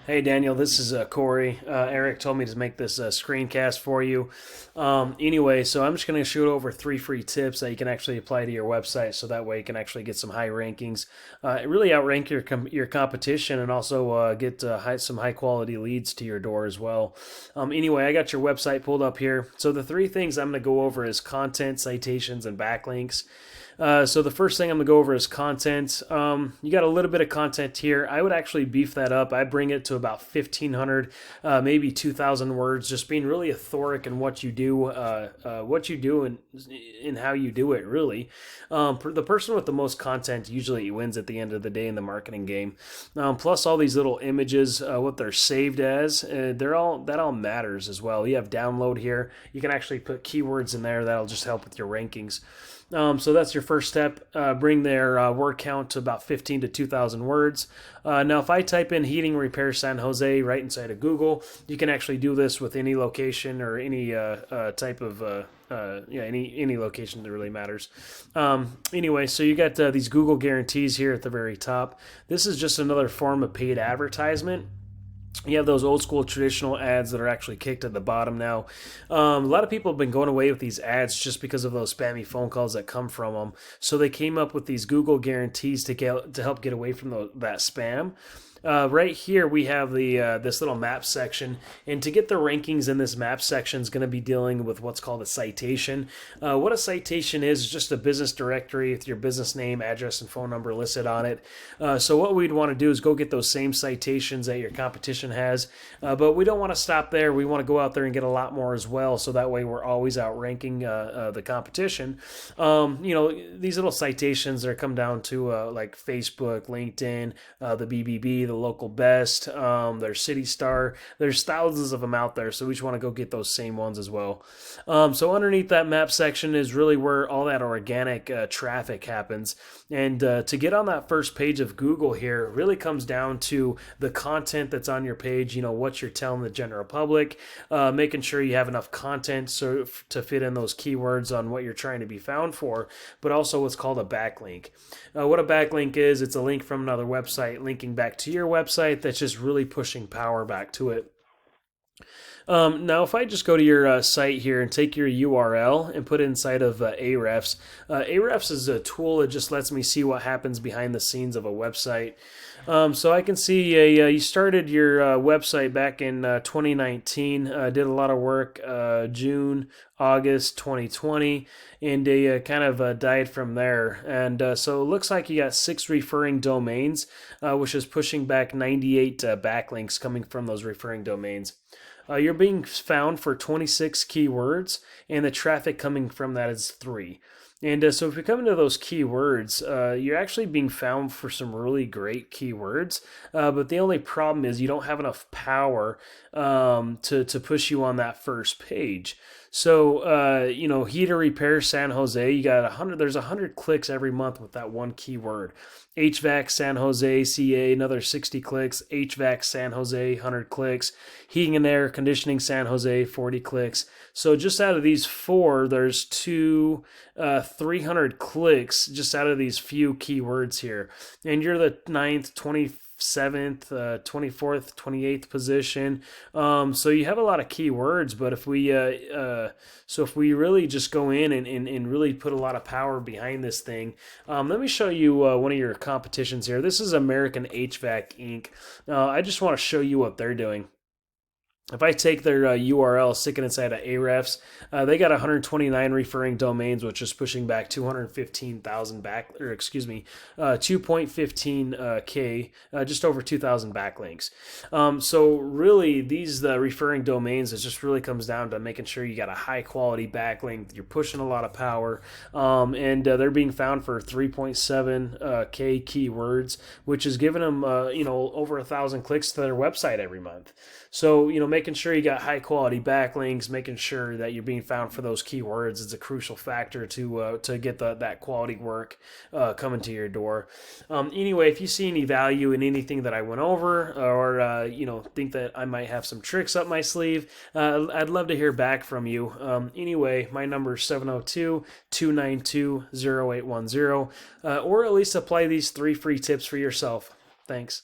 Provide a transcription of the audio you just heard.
Hey Daniel, this is Corey. Eric told me to make this screencast for you. Anyway, so I'm just going to shoot over three free tips that you can actually apply to your website, so that way you can actually get some high rankings, really outrank your competition, and also get some high quality leads to your door as well. Anyway, I got your website pulled up here. So the three things I'm going to go over is content, citations, and backlinks. So the first thing I'm gonna go over is content. You got a little bit of content here. I would actually beef that up. I bring it to about 1,500, maybe 2,000 words. Just being really authoric in what you do, and in how you do it. Really, the person with the most content usually wins at the end of the day in the marketing game. Plus, all these little images, what they're saved as, that all matters as well. You have download here. You can actually put keywords in there that'll just help with your rankings. So that's your first step. Bring their word count to about 15 to 2,000 words. Now, if I type in heating repair San Jose right inside of Google, you can actually do this with any location or any type of any location that really matters. Anyway, so you got these Google guarantees here at the very top. This is just another form of paid advertisement. You have those old school traditional ads that are actually kicked at the bottom now. A lot of people have been going away with these ads just because of those spammy phone calls that come from them. So they came up with these Google guarantees to help get away from that spam. Right here we have the this little map section, and to get the rankings in this map section is going to be dealing with what's called a citation. What a citation is just a business directory with your business name, address, and phone number listed on it. So what we'd want to do is go get those same citations that your competition has, but we don't want to stop there. We want to go out there and get a lot more as well, so that way we're always outranking the competition. These little citations that come down to like Facebook, LinkedIn, the BBB, the local best, their city star. There's thousands of them out there, so we just want to go get those same ones as well. So underneath that map section is really where all that organic traffic happens. And to get on that first page of Google here, it really comes down to the content that's on your page, what you're telling the general public, making sure you have enough content to fit in those keywords on what you're trying to be found for, but also what's called a backlink. What a backlink is, it's a link from another website linking back to your website that's just really pushing power back to it. Now, if I just go to your site here and take your URL and put it inside of Ahrefs, Ahrefs is a tool that just lets me see what happens behind the scenes of a website. So I can see you started your website back in 2019, did a lot of work June, August 2020, and they kind of died from there. And so it looks like you got 6 referring domains, which is pushing back 98 backlinks coming from those referring domains. You're being found for 26 keywords, and the traffic coming from that is 3. And so if you come into those keywords, you're actually being found for some really great keywords, but the only problem is you don't have enough power to push you on that first page. So, heater repair San Jose, you got 100, there's 100 clicks every month with that one keyword. HVAC San Jose, CA, another 60 clicks. HVAC San Jose, 100 clicks. Heating and air conditioning San Jose, 40 clicks. So just out of these 4, there's 300 clicks just out of these few keywords here. And you're the 9th, 27th, 24th, 28th position. So you have a lot of keywords, but if we really just go in and really put a lot of power behind this thing, let me show you one of your competitions here. This is American HVAC Inc. I just want to show you what they're doing. If I take their URL, stick it inside of Ahrefs, they got 129 referring domains, which is pushing back 215,000 2.15K, just over 2,000 backlinks. So really, these referring domains, it just really comes down to making sure you got a high quality backlink. You're pushing a lot of power, and they're being found for 3.7K keywords, which is giving them over 1,000 clicks to their website every month. So making sure you got high quality backlinks, making sure that you're being found for those keywords is a crucial factor to get that quality work coming to your door. Anyway, if you see any value in anything that I went over, or think that I might have some tricks up my sleeve, I'd love to hear back from you. Anyway, my number is 702-292-0810, or at least apply these 3 free tips for yourself. Thanks.